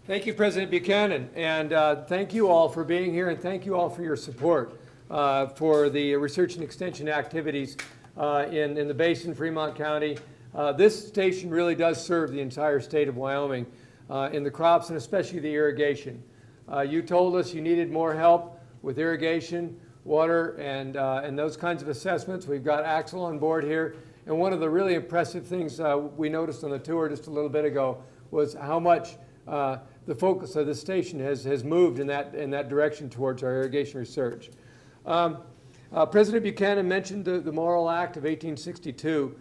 Thank you, President Buchanan, and thank you all for being here, and thank you all for your support for the research and extension activities in the Basin, Fremont County. This station really does serve the entire state of Wyoming in the crops and especially the irrigation. You told us you needed more help with irrigation, water, and those kinds of assessments. We've got Axel on board here, and one of the really impressive things we noticed on the tour just a little bit ago was how much the focus of the station has moved in that direction towards our irrigation research. President Buchanan mentioned the Morrill Act of 1862.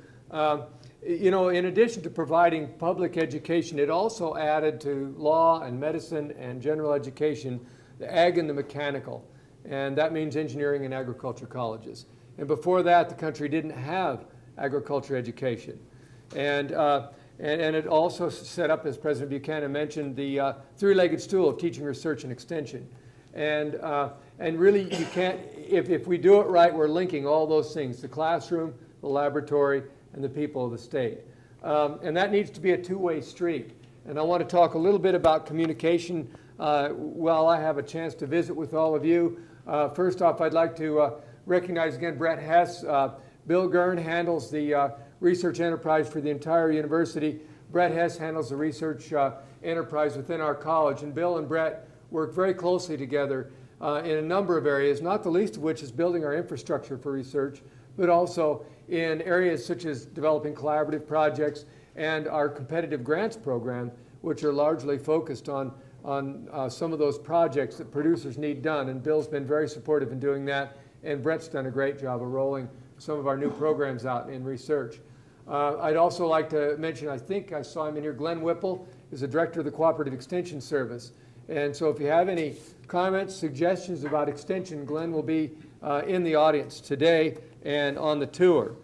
You know, in addition to providing public education, it also added to law and medicine and general education the ag and the mechanical, and that means engineering and agriculture colleges. And before that, the country didn't have agriculture education. And it also set up, as President Buchanan mentioned, the three-legged stool of teaching, research, and extension. And really, you can't, if we do it right, we're linking all those things, the classroom, the laboratory, and the people of the state. And that needs to be a two-way street. And I want to talk a little bit about communication while I have a chance to visit with all of you. First off, I'd like to recognize again Brett Hess. Bill Gurn handles the research enterprise for the entire university. Brett Hess handles the research enterprise within our college. And Bill and Brett work very closely together in a number of areas, not the least of which is building our infrastructure for research, but also in areas such as developing collaborative projects and our competitive grants program, which are largely focused on some of those projects that producers need done. And Bill's been very supportive in doing that, and Brett's done a great job of rolling some of our new programs out in research. I'd also like to mention, I think I saw him in here, Glenn Whipple is the director of the Cooperative Extension Service. And so if you have any comments, suggestions about extension, Glenn will be in the audience today and on the tour.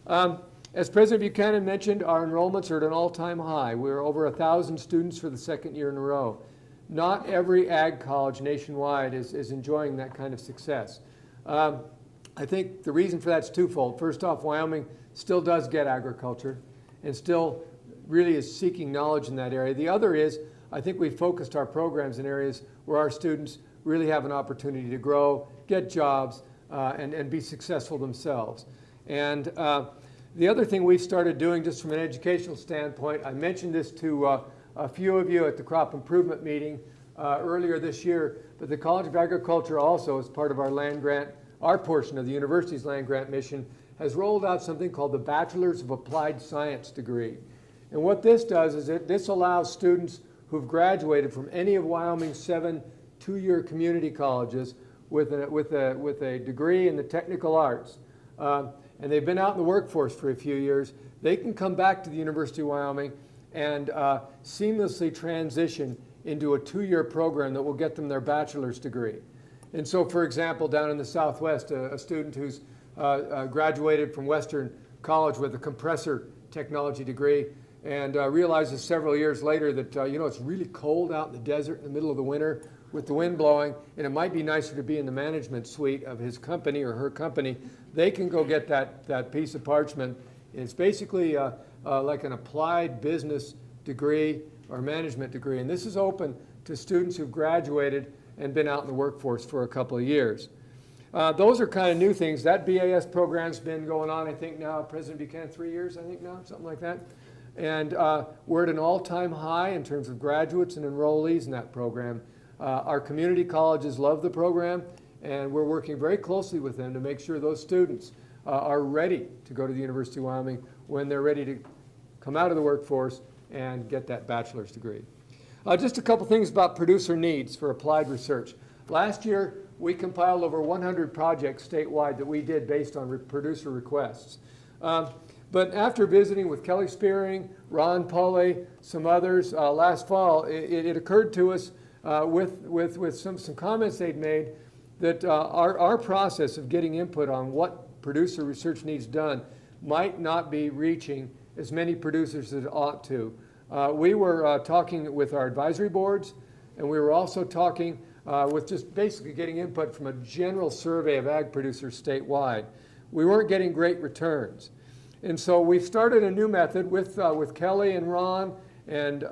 As President Buchanan mentioned, our enrollments are at an all-time high. We're over 1,000 students for the second year in a row. Not every ag college nationwide is enjoying that kind of success. I think the reason for that's twofold. First off, Wyoming still does get agriculture and still really is seeking knowledge in that area. The other is, I think we've focused our programs in areas where our students really have an opportunity to grow, get jobs, and be successful themselves. And the other thing we've started doing just from an educational standpoint, I mentioned this to a few of you at the crop improvement meeting earlier this year, but the College of Agriculture also, as part of our land grant, our portion of the university's land grant mission, has rolled out something called the Bachelors of Applied Science degree. And what this does is this allows students who've graduated from any of Wyoming's 7 two-year community colleges with a degree in the technical arts, and they've been out in the workforce for a few years, they can come back to the University of Wyoming and seamlessly transition into a 2-year program that will get them their bachelor's degree. And so, for example, down in the Southwest, a student who's graduated from Western College with a compressor technology degree and realizes several years later that, you know, it's really cold out in the desert in the middle of the winter with the wind blowing, and it might be nicer to be in the management suite of his company or her company. They can go get that piece of parchment. It's basically like an applied business degree or management degree, and this is open to students who've graduated and been out in the workforce for a couple of years. Those are kind of new things. That BAS program's been going on, I think now, President Buchanan, 3 years, I think now, something like that. And we're at an all-time high in terms of graduates and enrollees in that program. Our community colleges love the program, and we're working very closely with them to make sure those students are ready to go to the University of Wyoming when they're ready to come out of the workforce and get that bachelor's degree. Just a couple things about producer needs for applied research. Last year, we compiled over 100 projects statewide that we did based on producer requests. But after visiting with Kelly Spearing, Ron Pulley, some others last fall, it occurred to us with some comments they'd made that our process of getting input on what producer research needs done might not be reaching as many producers as it ought to. We were talking with our advisory boards, and we were also talking with just basically getting input from a general survey of ag producers statewide. We weren't getting great returns. And so we've started a new method with Kelly and Ron and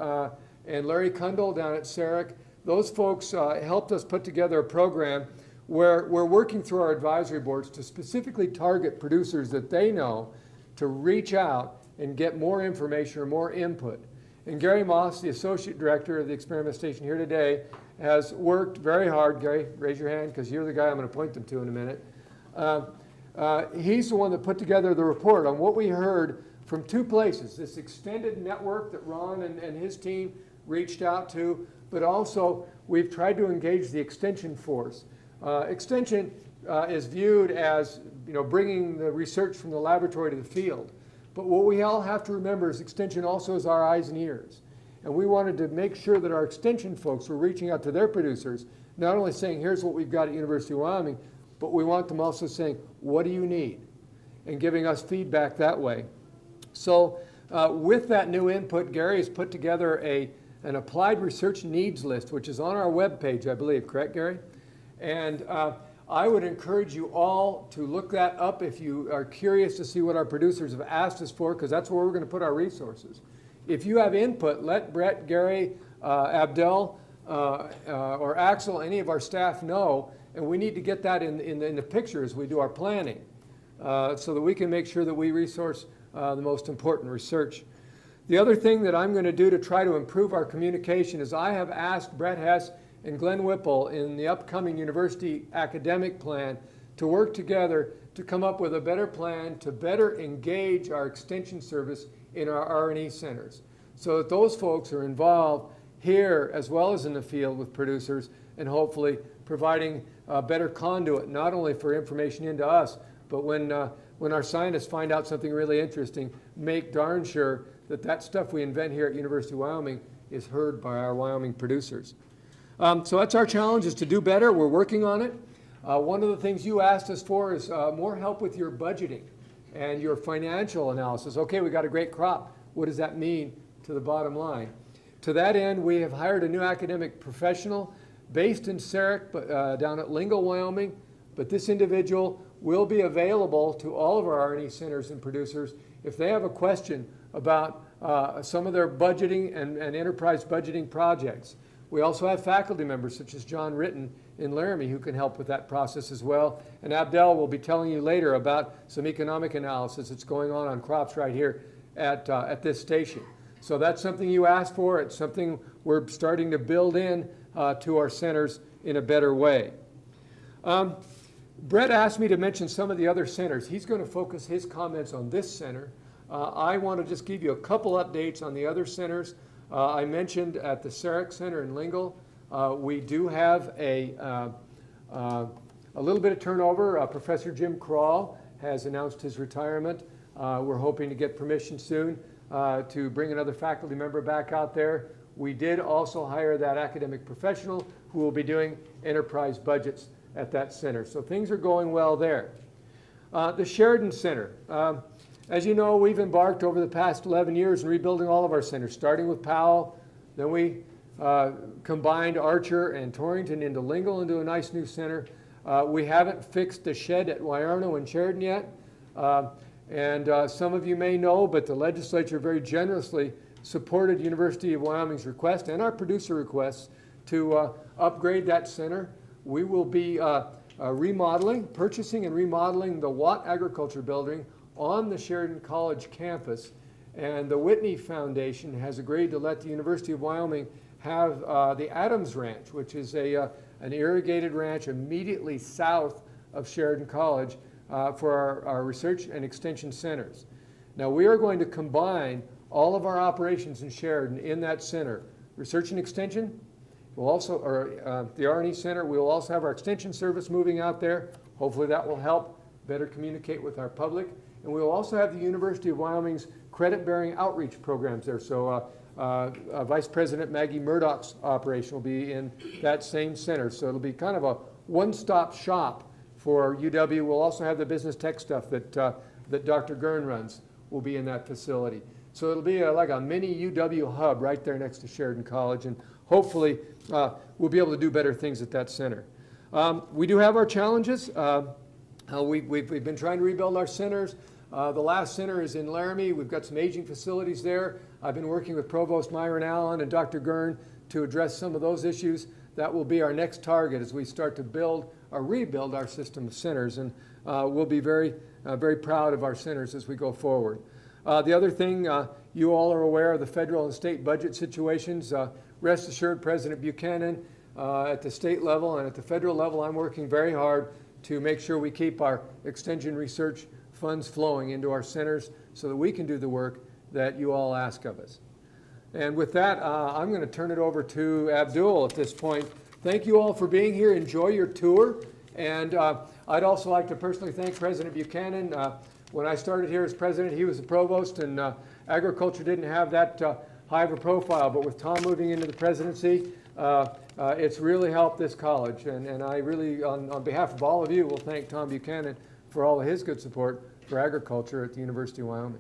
and Larry Kundle down at CEREC. Those folks helped us put together a program where we're working through our advisory boards to specifically target producers that they know to reach out and get more information or more input. And Gary Moss, the Associate Director of the Experiment Station here today, has worked very hard. Gary, raise your hand because you're the guy I'm going to point them to in a minute. He's the one that put together the report on what we heard from two places, this extended network that Ron and his team reached out to, but also we've tried to engage the extension force. Extension is viewed as bringing the research from the laboratory to the field. But what we all have to remember is extension also is our eyes and ears. And we wanted to make sure that our extension folks were reaching out to their producers, not only saying, here's what we've got at University of Wyoming, but we want them also saying, what do you need? And giving us feedback that way. So with that new input, Gary has put together an applied research needs list, which is on our webpage, I believe, correct, Gary? And I would encourage you all to look that up if you are curious to see what our producers have asked us for, because that's where we're going to put our resources. If you have input, let Brett, Gary, Abdel, or Axel, any of our staff know, and we need to get that in the picture as we do our planning, so that we can make sure that we resource the most important research. The other thing that I'm going to do to try to improve our communication is I have asked Brett Hess and Glenn Whipple in the upcoming university academic plan to work together to come up with a better plan to better engage our extension service in our R&E centers, so that those folks are involved here as well as in the field with producers, and hopefully providing a better conduit, not only for information into us, but when our scientists find out something really interesting, make darn sure that that stuff we invent here at University of Wyoming is heard by our Wyoming producers. So that's our challenge, is to do better. We're working on it. One of the things you asked us for is more help with your budgeting and your financial analysis. Okay, we got a great crop. What does that mean to the bottom line? To that end, we have hired a new academic professional based in CEREC, but down at Lingle, Wyoming. But this individual will be available to all of our R&E centers and producers if they have a question about some of their budgeting and enterprise budgeting projects. We also have faculty members such as John Ritten in Laramie who can help with that process as well. And Abdel will be telling you later about some economic analysis that's going on crops right here at this station. So that's something you asked for. It's something we're starting to build in to our centers in a better way. Brett asked me to mention some of the other centers. He's going to focus his comments on this center. I want to just give you a couple updates on the other centers. I mentioned at the CEREC Center in Lingle, we do have a little bit of turnover. Professor Jim Kral has announced his retirement. We're hoping to get permission soon to bring another faculty member back out there. We did also hire that academic professional who will be doing enterprise budgets at that center. So things are going well there. The Sheridan Center. As you know, we've embarked over the past 11 years in rebuilding all of our centers, starting with Powell. Then we combined Archer and Torrington into Lingle into a nice new center. We haven't fixed the shed at Wyarno and Sheridan yet. And some of you may know, but the legislature very generously supported University of Wyoming's request and our producer requests to upgrade that center. We will be purchasing and remodeling the Watt Agriculture Building on the Sheridan College campus, and the Whitney Foundation has agreed to let the University of Wyoming have the Adams Ranch, which is an irrigated ranch immediately south of Sheridan College for our research and extension centers. Now we are going to combine all of our operations in Sheridan in that center. Research and extension, we'll also, the R&E Center, we will also have our extension service moving out there. Hopefully that will help better communicate with our public. And we will also have the University of Wyoming's credit-bearing outreach programs there. So Vice President Maggie Murdoch's operation will be in that same center. So it'll be kind of a one-stop shop for UW. We'll also have the business tech stuff that Dr. Gurn runs will be in that facility. So it'll be like a mini UW hub right there next to Sheridan College. And hopefully we'll be able to do better things at that center. We do have our challenges. We've been trying to rebuild our centers. The last center is in Laramie. We've got some aging facilities there. I've been working with Provost Myron Allen and Dr. Gurn to address some of those issues. That will be our next target as we start to build or rebuild our system of centers. And we'll be very proud of our centers as we go forward. The other thing, you all are aware of the federal and state budget situations. Rest assured, President Buchanan, at the state level and at the federal level, I'm working very hard to make sure we keep our extension research funds flowing into our centers so that we can do the work that you all ask of us. And with that, I'm going to turn it over to Abdul at this point. Thank you all for being here. Enjoy your tour. And I'd also like to personally thank President Buchanan. When I started here as president, he was the provost, and agriculture didn't have that high of a profile. But with Tom moving into the presidency, it's really helped this college. And I really, on behalf of all of you, will thank Tom Buchanan for all of his good support for agriculture at the University of Wyoming.